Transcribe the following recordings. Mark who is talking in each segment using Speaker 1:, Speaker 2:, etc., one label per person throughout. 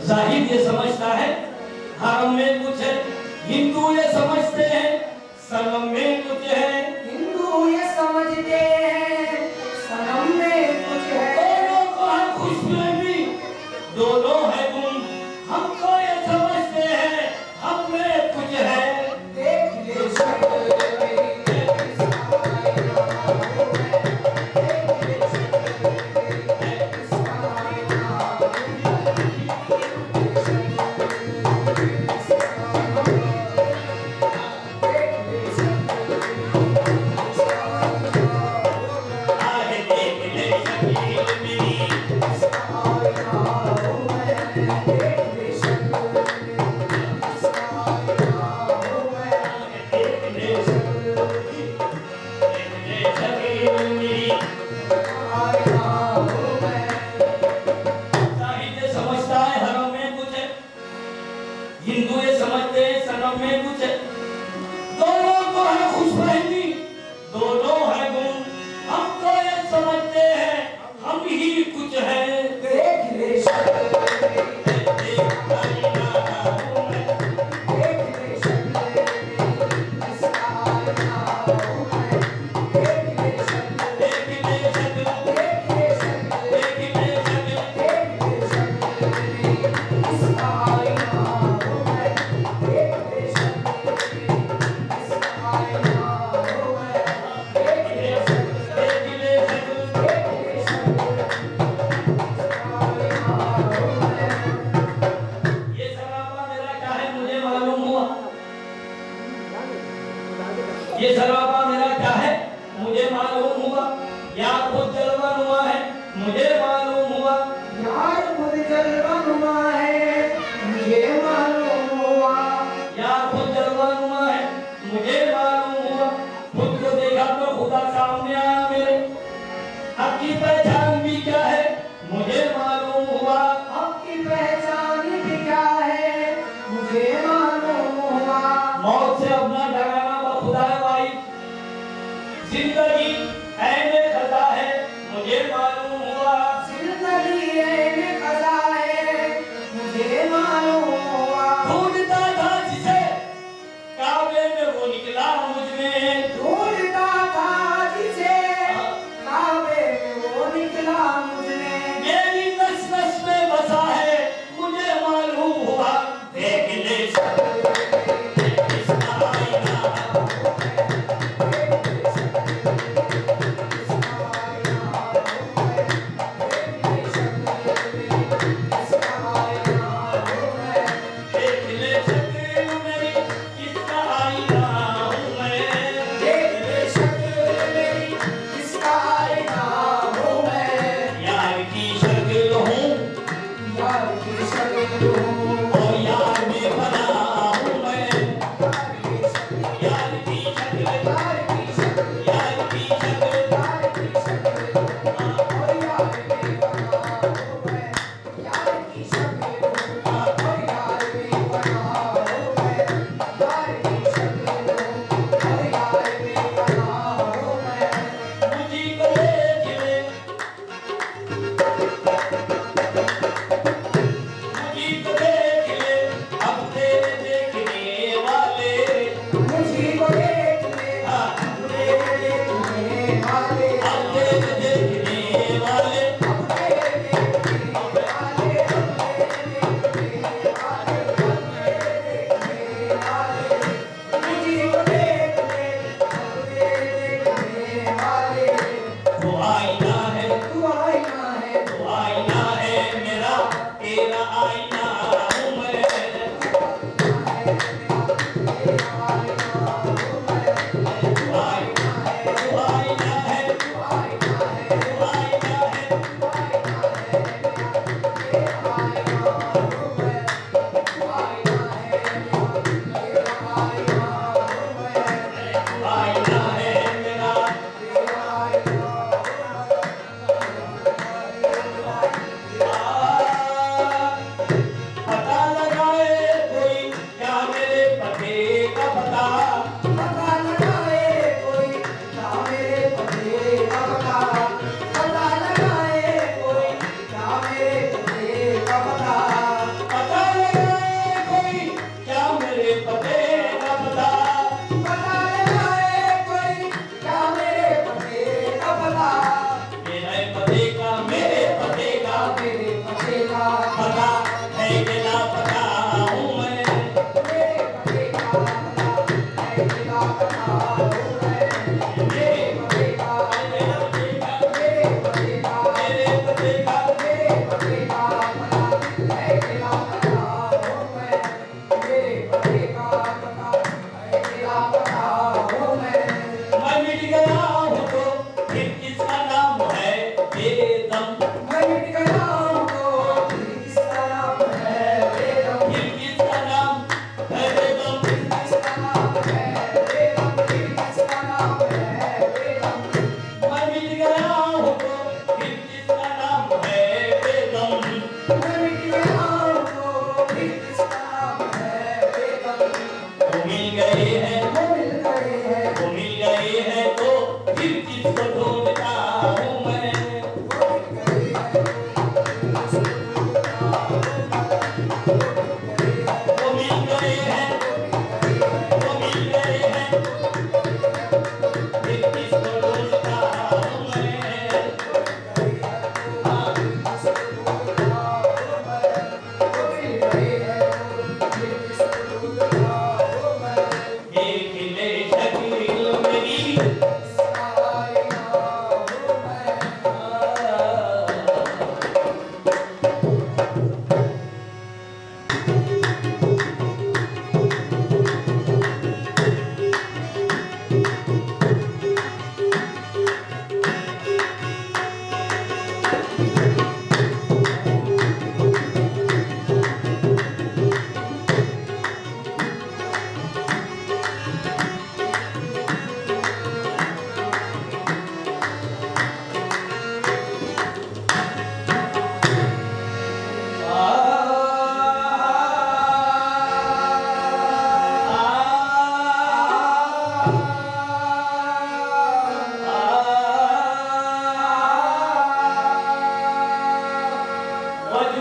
Speaker 1: जाहिद ये समझता है हरम में कुछ है, हिंदू ये समझते हैं सनम में कुछ है।
Speaker 2: हिंदू ये समझते हैं सनम में कुछ है।
Speaker 1: दोनों को है खुशफहमी, दोनों है गुम, हमको ये समझते हैं हम में कुछ है।
Speaker 2: देख ले शक्ल मेरी,
Speaker 1: आगे देख ले शकील मेरी, देख ले शकील मेरी। जाहिद ये समझता है हरम में कुछ है, हिंदू ये समझते हैं सनम में कुछ है। दोनों को है खुशफहमी, दोनों है गुम, हम तो ये समझते हैं हम ही कुछ है।
Speaker 2: देख ले शक्ल मेरी,
Speaker 1: देख आईना हूँ मैं,
Speaker 2: देख ले शक्ल मेरी, इसका आईना हूँ मैं। देख ले शक्ल,
Speaker 1: देख ले शक्ल,
Speaker 2: देख ले शक्ल,
Speaker 1: देख ले शक्ल,
Speaker 2: देख ले शक्ल मेरी, इसका आईना हूँ मैं। देख ले शक्ल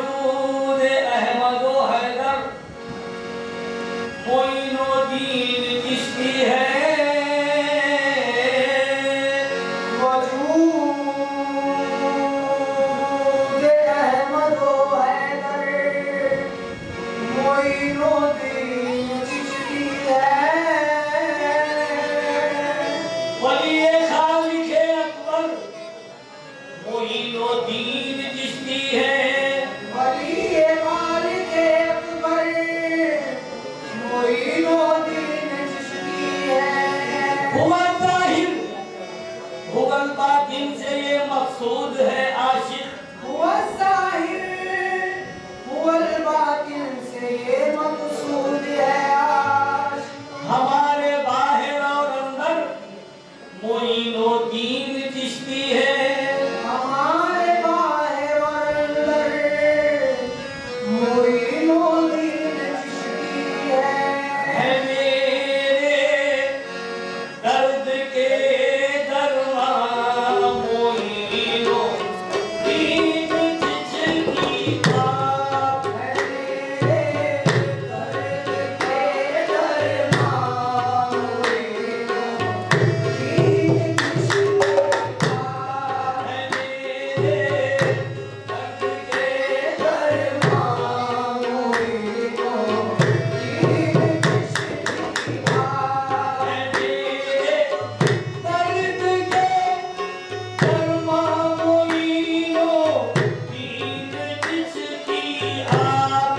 Speaker 1: वजूद अहमद व हैदर मोइनुद्दीन चिश्ती है
Speaker 2: वजूद अहमद व हैदर मोइनुद्दीन चिश्ती है
Speaker 1: वली खालिक अकबर मोइनुद्दीन चिश्ती है
Speaker 2: वली खालिक अकबर मोइनुद्दीन चिश्ती है
Speaker 1: हुआ जाहिर हुआ बातिन से ये मकसूद है आशिक
Speaker 2: हुआ ज़ाहिर हुआ बातिन से ये मकसूद है आशिक
Speaker 1: हमारे बाहर और अंदर मोइनुद्दीन चिश्ती है
Speaker 2: हमारे बाहर और अंदर मोइनुद्दीन चिश्ती है
Speaker 1: मेरे दर्द के दरमान मोइनुद्दीन चिश्ती आप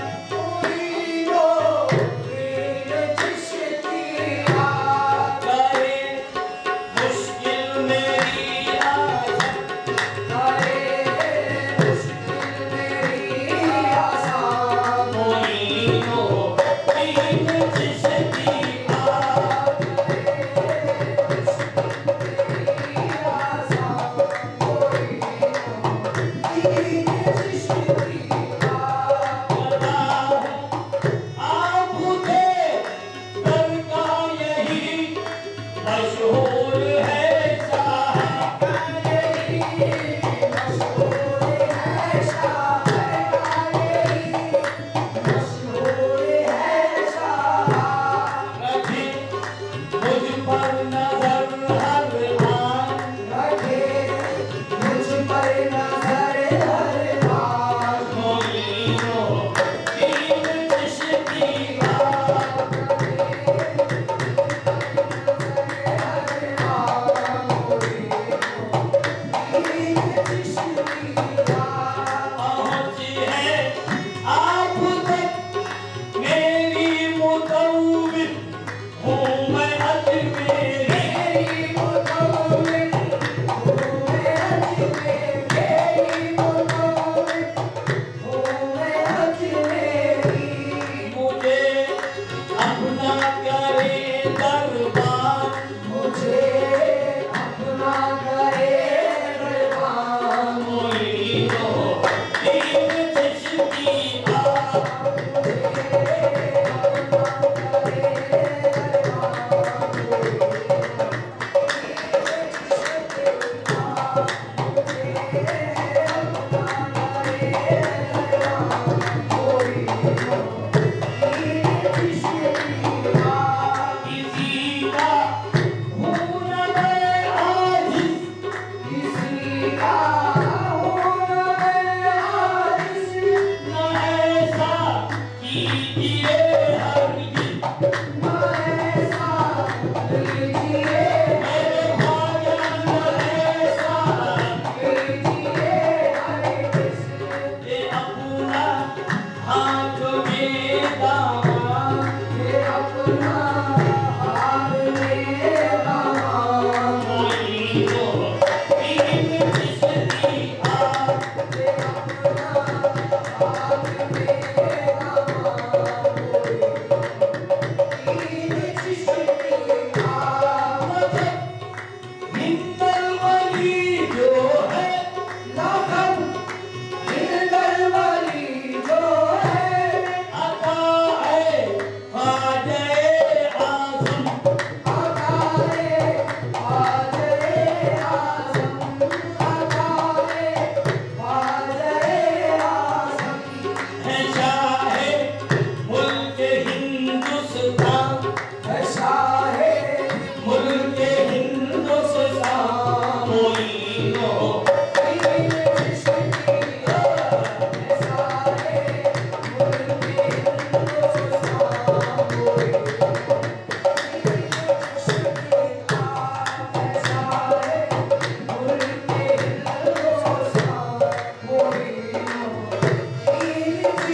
Speaker 1: मशहूर है रखे मुझ पर नजर हर आन मोइनुद्दीन चिश्ती पहुंची है आप तक मेरी मुतव्विल हूँ मैं अजमेरी मुझे अपना करे दरबार मोइनुद्दीन चिश्ती किसी का हूँ न मैं आजिज़ न ऐसा कीजिए हरगिज़ मेरे ख्वाजा न ऐसा ये अपना हाथ में दामान मोइनुद्दीन चिश्ती आप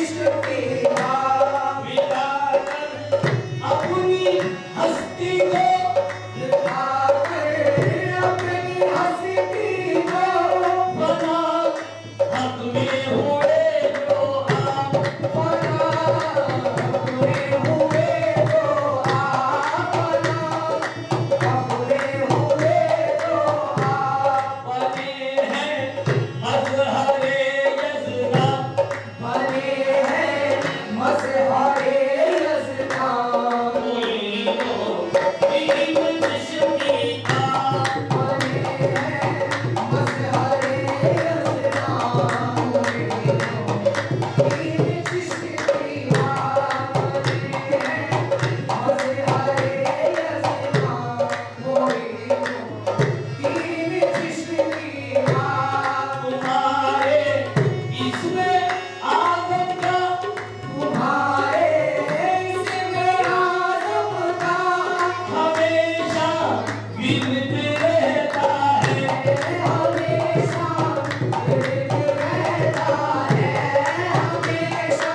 Speaker 2: सृष्टि का
Speaker 1: मिटाकर अपनी हस्ती को
Speaker 2: अपनी हस्ती को
Speaker 1: बना हक में हुए जो आप
Speaker 2: बना अपने हुए तो आप बना अपने हुए तो आप
Speaker 1: बने हैं मजहरे यज़दा
Speaker 2: बने हैं मज़हरे यज़दा
Speaker 1: मोइनो दीन चश्मी का
Speaker 2: बने हैं मज़हरे यज़दा दीन चिश्ती का बने हैं मज़हरे यज़दा दीन चिश्ती का
Speaker 1: तुम्हारे इसमें आदम का
Speaker 2: तुम्हारे इसमें आदम का
Speaker 1: हमेशा गिरत रहता है
Speaker 2: हमेशा गिरत रहता है हमेशा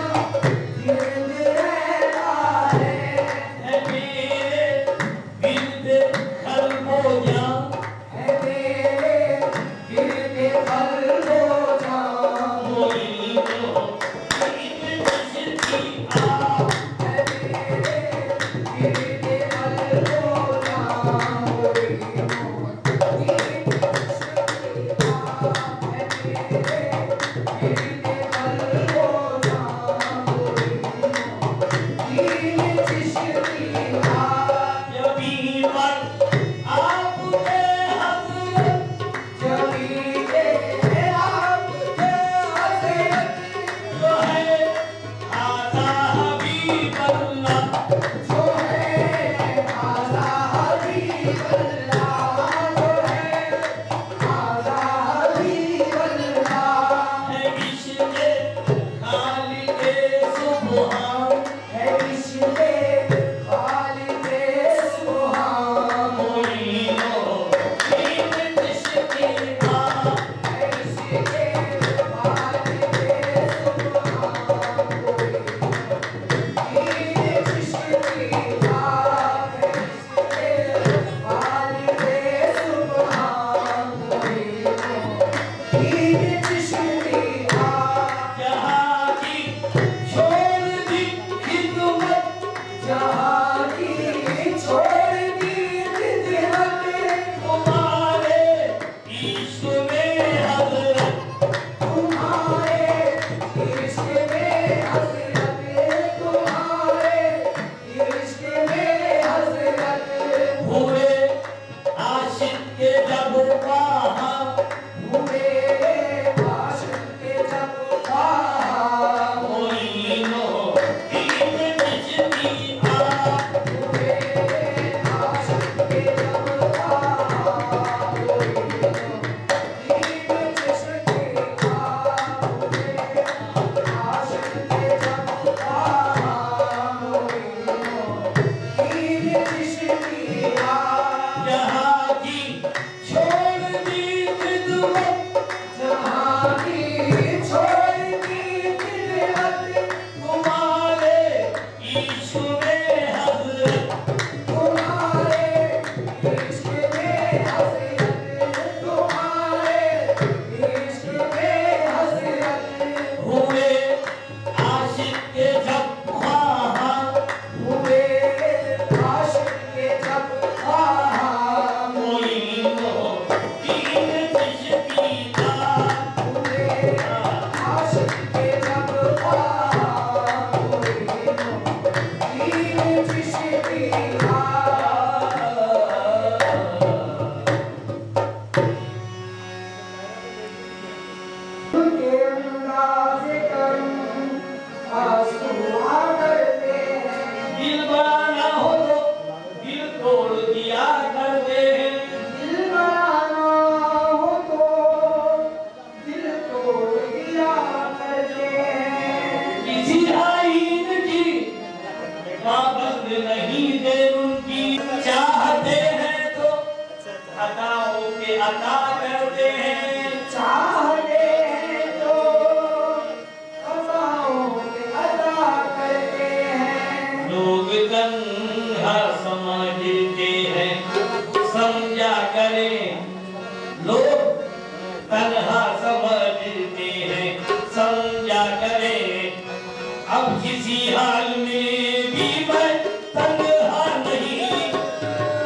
Speaker 1: अब किसी हाल में भी मैं तन्हा नहीं,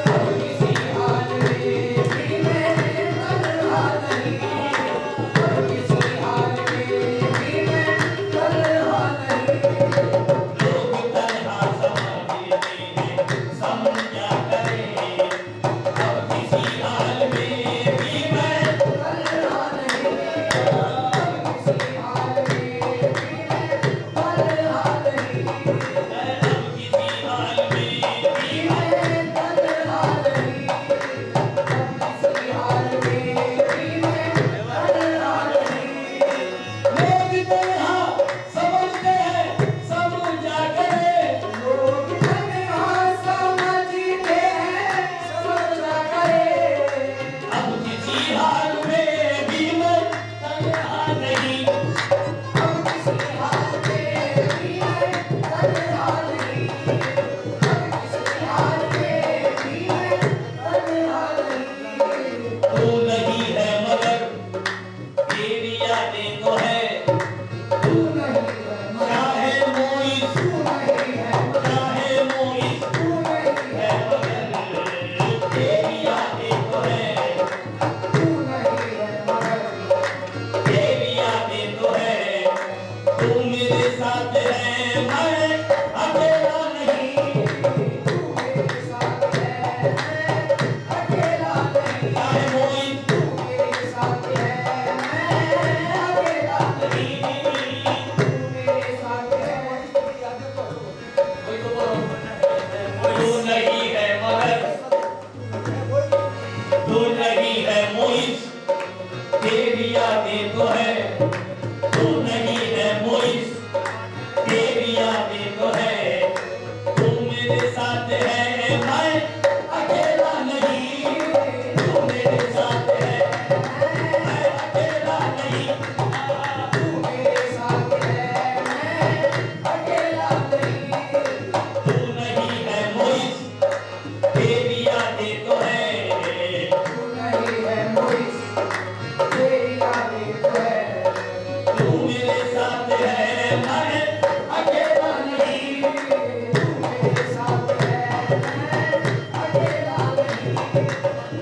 Speaker 2: अब किसी हाल में भी मैं तन्हा नहीं, अब किसी हाल में भी मैं तन्हा नहीं।
Speaker 1: लोग तन्हा समझते हैं समझा करें, अब किसी हाल में भी मैं
Speaker 2: तन्हा नहीं, अब किसी हाल में भी मैं तन्हा नहीं,
Speaker 1: अब किसी हाल में भी मैं
Speaker 2: मैं तन्हा नहीं, अब किसी हाल में भी मैं तन्हा नहीं।
Speaker 1: लोग तन्हा समझते हैं समझा करें,
Speaker 2: लोग तन्हा समझते हैं समझा करें,
Speaker 1: अब किसी हाल में भी मैं तन्हा नहीं,
Speaker 2: अब किसी हाल में भी मैं तन्हा नहीं, अब किसी हाल में भी मैं तन्हा नहीं।
Speaker 1: तू नहीं है मगर तेरी यादें तो है,
Speaker 2: तू नहीं है
Speaker 1: चाहे मोइस
Speaker 2: तू नहीं है
Speaker 1: चाहे मोइस
Speaker 2: तू नहीं
Speaker 1: है
Speaker 2: है
Speaker 1: मगर तेरी यादें तो है,
Speaker 2: तू नहीं है मगर
Speaker 1: तेरी यादें तो है, तू मेरे साथ है मैं अकेला नहीं,
Speaker 2: तू मेरे साथ है मैं अकेला नहीं,
Speaker 1: चाहे मोइस
Speaker 2: तू मेरे साथ है मैं अकेला नहीं, तू मेरे साथ है।
Speaker 1: तू नहीं है मगर तू नहीं है मोइस तेरी यादें तो है, तू नहीं है मोइस तेरी यादें तो है, तू मेरे साथ है मैं अकेला नहीं, तू मेरे साथ है मैं अकेला नहीं,
Speaker 2: तू मेरे साथ है मैं अकेला नहीं,
Speaker 1: तू नहीं है मोइस तेरी यादें तो है,
Speaker 2: तू नहीं है मोइस तेरी यादें तो है,
Speaker 1: तू मेरे साथ है मैं अकेला नहीं,
Speaker 2: तू मेरे साथ है मैं अकेला नहीं,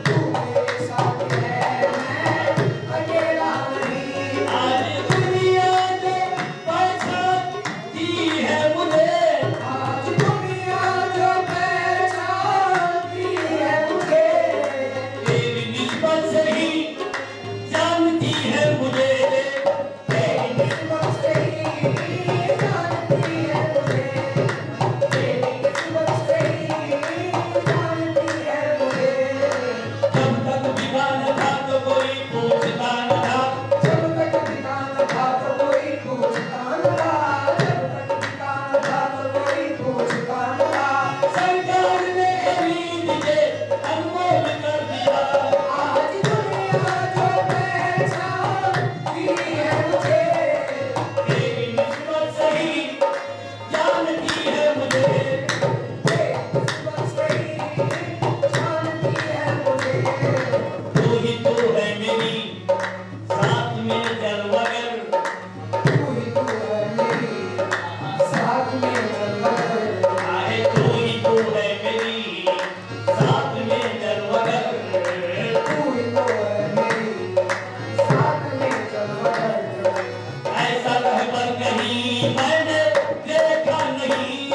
Speaker 2: तू मेरे साथ है मैं अकेला नहीं।
Speaker 1: आज दुनिया जो पहचानती है मुझे,
Speaker 2: आज दुनिया जो पहचानती है मुझे,
Speaker 1: तेरी निस्बत से ही जानती है मुझे,
Speaker 2: तेरी निस्बत से ही जानती है मुझे, तेरी निस्बत से ही जानती है मुझे।
Speaker 1: जब तक बिगान था तो कोई पूछता न था,
Speaker 2: जब तक ठिकाना था तो कोई पूछता न था, जब तक ठिकाना था तो कोई पूछता न था।
Speaker 1: सरकार ने खरीद के अनमोल कर दिया,
Speaker 2: आज दुनिया जो पहचानती है मुझे,
Speaker 1: तेरी निस्बत से ही जानती है मुझे,
Speaker 2: तेरी निस्बत से ही जानती है मुझे।
Speaker 1: तू ही तो है मेरी साथ में चल मगर,
Speaker 2: तू ही तू है मेरी साथ में चल मगर,
Speaker 1: आए तू ही तो है मेरी साथ में चल मगर,
Speaker 2: तू ही तो है मेरी साथ में चल मगर।
Speaker 1: ऐसा रहबर कहीं मैंने देखा नहीं,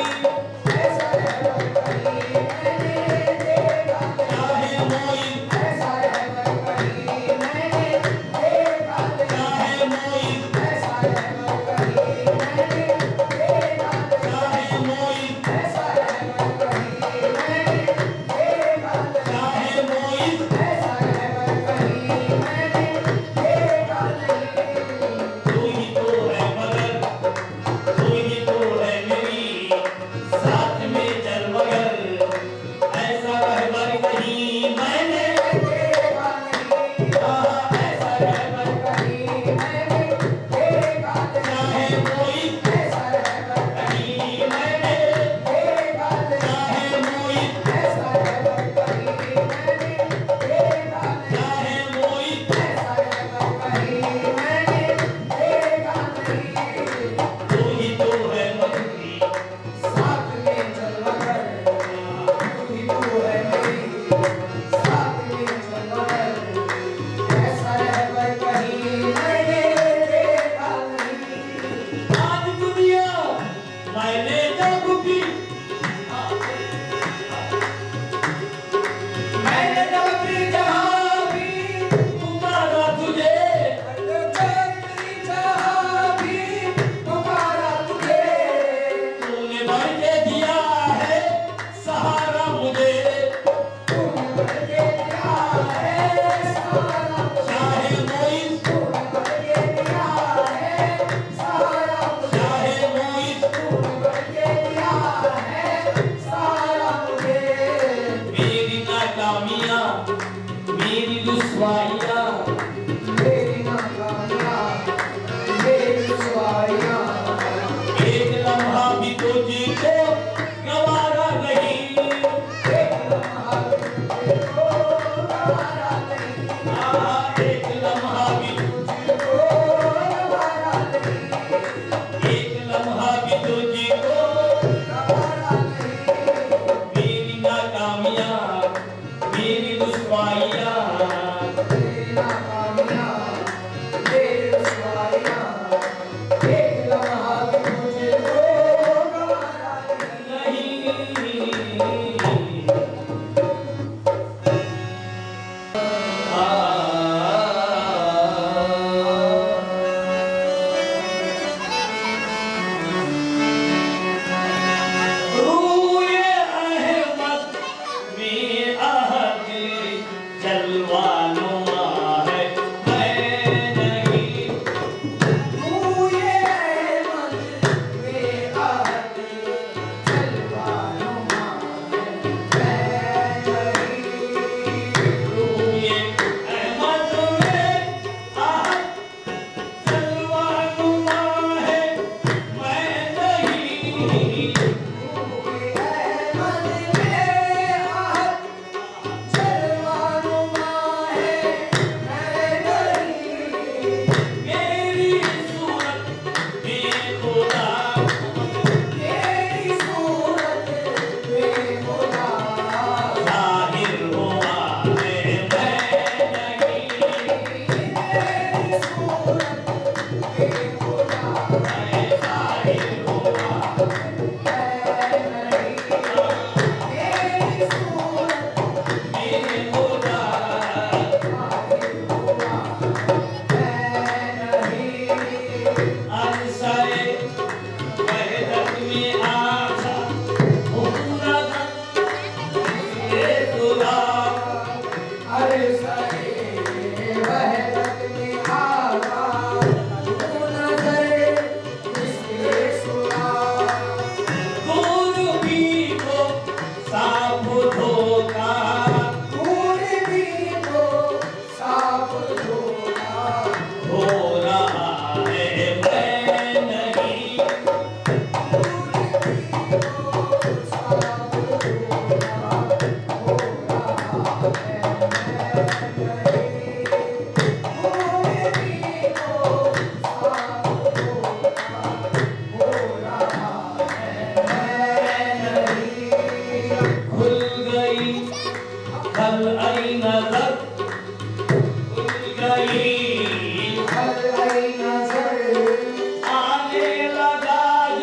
Speaker 2: ऐसा रहबर कहीं मैंने देखा नहीं,
Speaker 1: चाहे मोइस
Speaker 2: ऐसा रहबर कहीं मैंने देखा नहीं,
Speaker 1: चाहे मोइस
Speaker 2: ऐसा रहबर कहीं मैंने देखा नहीं,
Speaker 1: चाहे मोइस
Speaker 2: ऐसा रहबर कहीं मैंने देखा नहीं,
Speaker 1: चाहे मोइस
Speaker 2: ऐसा रहबर कहीं मैंने देखा नहीं।
Speaker 1: तू ही तो है मगर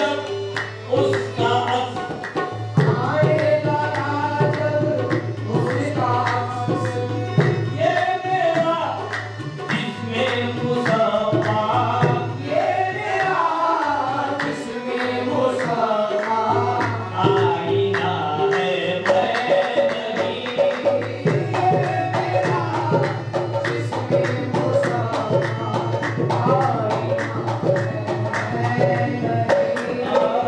Speaker 1: जब उसका अक्स
Speaker 2: आएगा जब उसका अक्स
Speaker 1: ये मेरा जिसमें मुसफ़ा
Speaker 2: ये मेरा जिसमें मुसफ़ा
Speaker 1: आईना है मैं नहीं
Speaker 2: ये मेरा जिसमें मुसफ़ा आईना है नहीं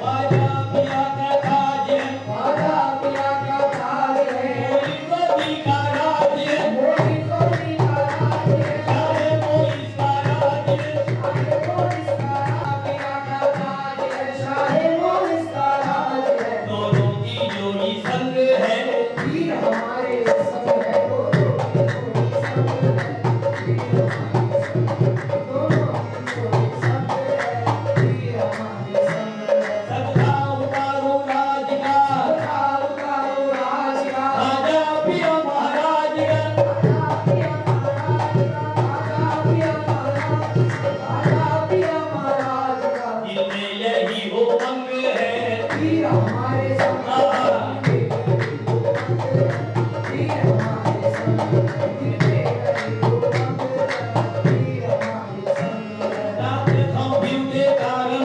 Speaker 1: वादा पिया का ताज है, मोरी को दी का राज है, चाहे मोरी का राज है, दोनों की जोड़ी संग है, सबका उतारो राज का, राजा पिया महाराज का, जिनमें यही हो अंग है, रात खंभीर के कारण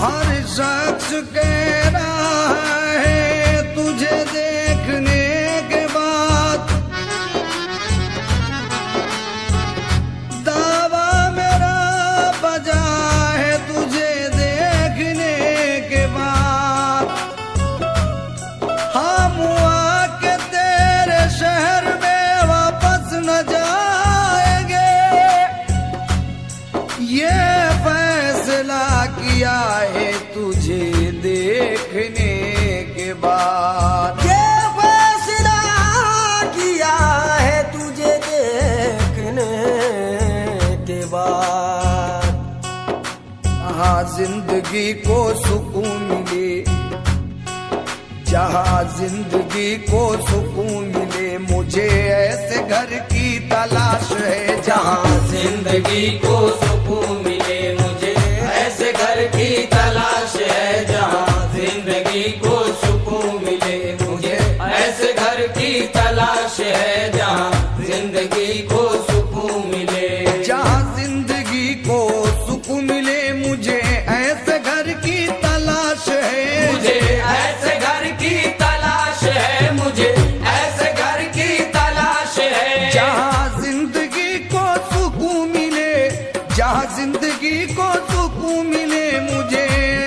Speaker 2: हर शख्स कह रहा है तुझे देखने के बाद दावा मेरा बजा है तुझे देखने के बाद हम आके तेरे शहर में वापस न जाएंगे ये फैसला किया है तुझे देखने के बाद
Speaker 3: ये फैसला किया है तुझे देखने के बाद
Speaker 2: जहाँ जिंदगी को सुकून मिले जहाँ जिंदगी को सुकून मिले मुझे ऐसे घर की तलाश है
Speaker 1: जहाँ जिंदगी को सुकून मिले मुझे ऐसे घर की तलाश है जहाँ जिंदगी को सुकून मिले मुझे ऐसे घर की तलाश है जहाँ जिंदगी को सुकून मिले
Speaker 2: जहाँ जिंदगी को सुकून मिले मुझे ऐसे घर की तलाश है
Speaker 1: मुझे ऐसे घर की तलाश है मुझे ऐसे घर की तलाश है
Speaker 2: जहाँ जिंदगी को सुकून मिले
Speaker 4: जहाँ जिंदगी को सुकून मिले मुझे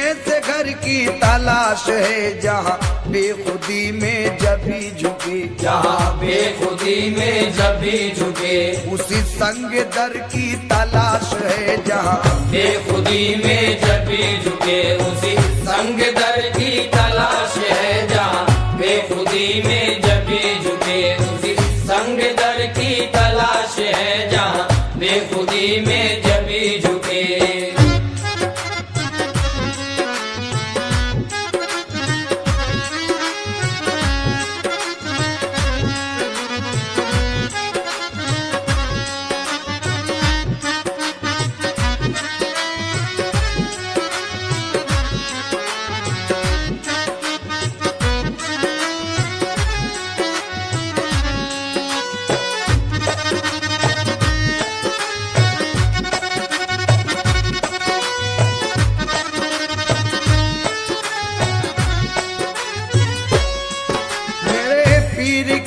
Speaker 4: ऐसे घर की तलाश है, जहाँ बेखुदी में जब भी झुके,
Speaker 1: जहाँ बेखुदी में जब भी झुके,
Speaker 4: उसी संग दर की तलाश है, जहाँ
Speaker 1: बेखुदी में जब भी झुके, उसी संग दर की तलाश है, जहाँ बेखुदी में जब भी झुके, उसी संग दर की तलाश है, जहाँ बेखुदी में जब भी झुके।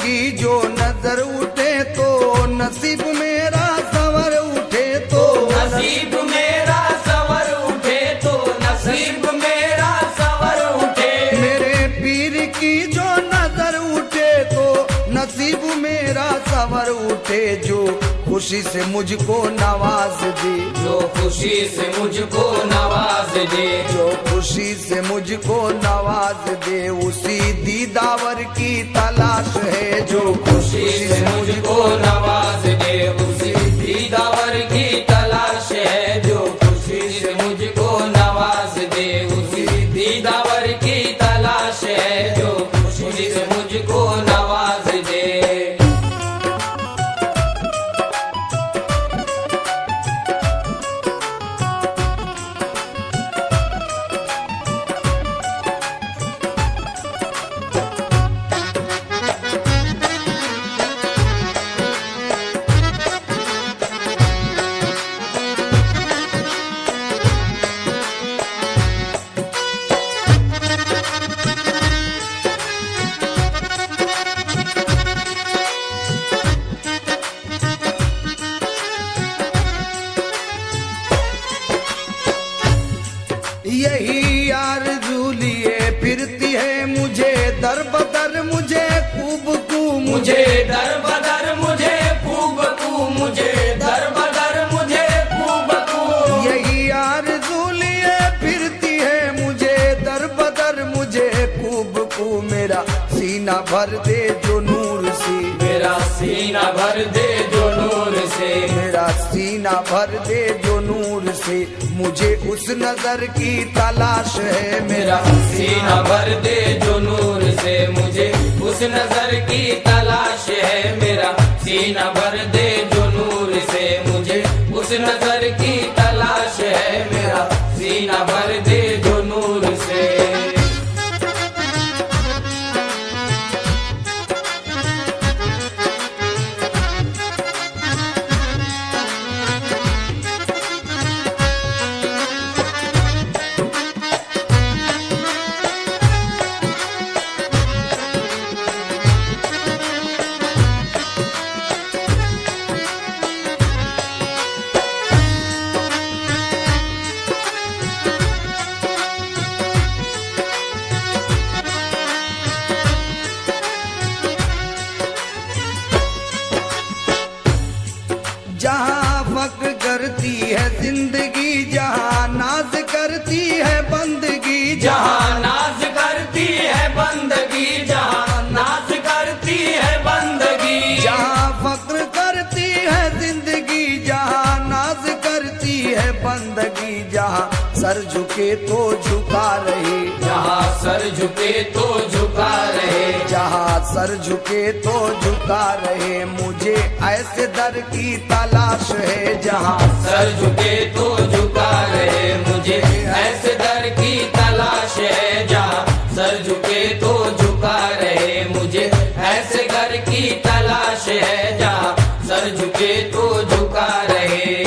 Speaker 4: की जो नजर उठे तो नसीब मेरा संवर उठे, तो
Speaker 1: नसीब मेरा संवर उठे, तो नसीब मेरा संवर उठे।
Speaker 4: मेरे पीर की जो नजर उठे तो नसीब मेरा संवर उठे, जो खुशी से मुझको नवाज दे,
Speaker 1: जो खुशी से मुझको नवाज दे,
Speaker 4: जो खुशी से मुझको नवाज दे, उसी दीदावर की तलाश है, जो
Speaker 1: खुशी से मुझको नवाज दे, उसी दीदावर की तलाश है, जो खुशी से मुझको नवाज दे, उसी दीदावर की तलाश है, जो खुशी से मुझको नवाज दे।
Speaker 4: यही आरज़ू लिए फिरती है मुझे दर बदर, मुझे खूब खूब,
Speaker 1: मुझे दर बदर, मुझे खूब खूब, मुझे दर बदर, मुझे खूब खूब।
Speaker 4: यही आरज़ू लिए फिरती है मुझे दर बदर, मुझे खूब खूब। मेरा सीना भर दे जो नूर से,
Speaker 1: मेरा सीना भर दे जो नूर से,
Speaker 4: मेरा सीना भर दे जो नूर से, मुझे उस नजर की तलाश है,
Speaker 1: मेरा सीना भर दे जो नूर से, मुझे उस नजर की तलाश है, मेरा सीना भर दे जो नूर से, मुझे उस नजर की तलाश है, मेरा सीना भर दे जो नूर से।
Speaker 4: जहाँ फक्र करती है जिंदगी, जहाँ नाज करती है बंदगी,
Speaker 1: जहाँ नाज करती है बंदगी, जहाँ नाज करती है बंदगी,
Speaker 4: जहाँ फक्र करती है जिंदगी, जहाँ नाज करती है बंदगी, जहाँ सर झुके तो झुका रहे,
Speaker 1: जहाँ सर झुके तो झुका रहे,
Speaker 4: जहाँ सर झुके तो झुका रहे, मुझे ऐसे दर की तलाश है, जहाँ
Speaker 1: सर झुके तो झुका रहे, मुझे ऐसे दर की तलाश है, जहाँ सर झुके तो झुका रहे, मुझे ऐसे घर की तलाश है, जहाँ सर झुके तो झुका रहे।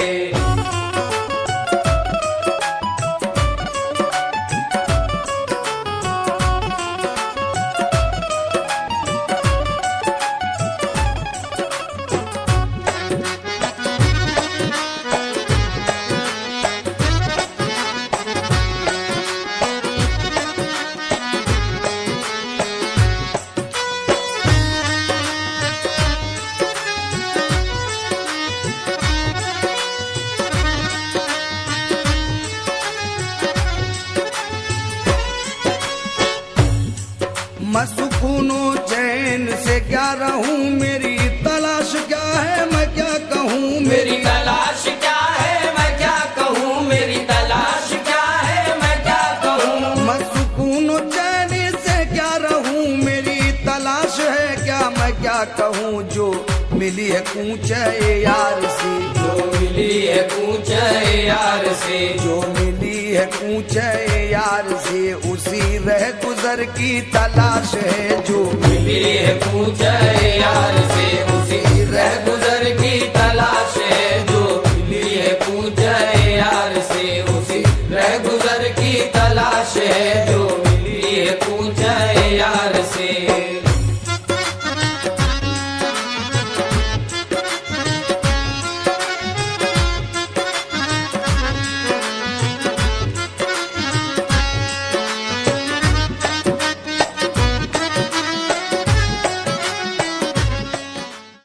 Speaker 4: जो मिली है कूचे यार से,
Speaker 1: जो मिली है कूचे यार से,
Speaker 4: जो मिली है कूचे यार से, उसी रह गुजर की तलाश है। जो
Speaker 1: मिली है कूचे यार से, उसी रह गुजर की तलाश है। जो मिली है कूचे यार से, उसी रह गुजर की तलाश है।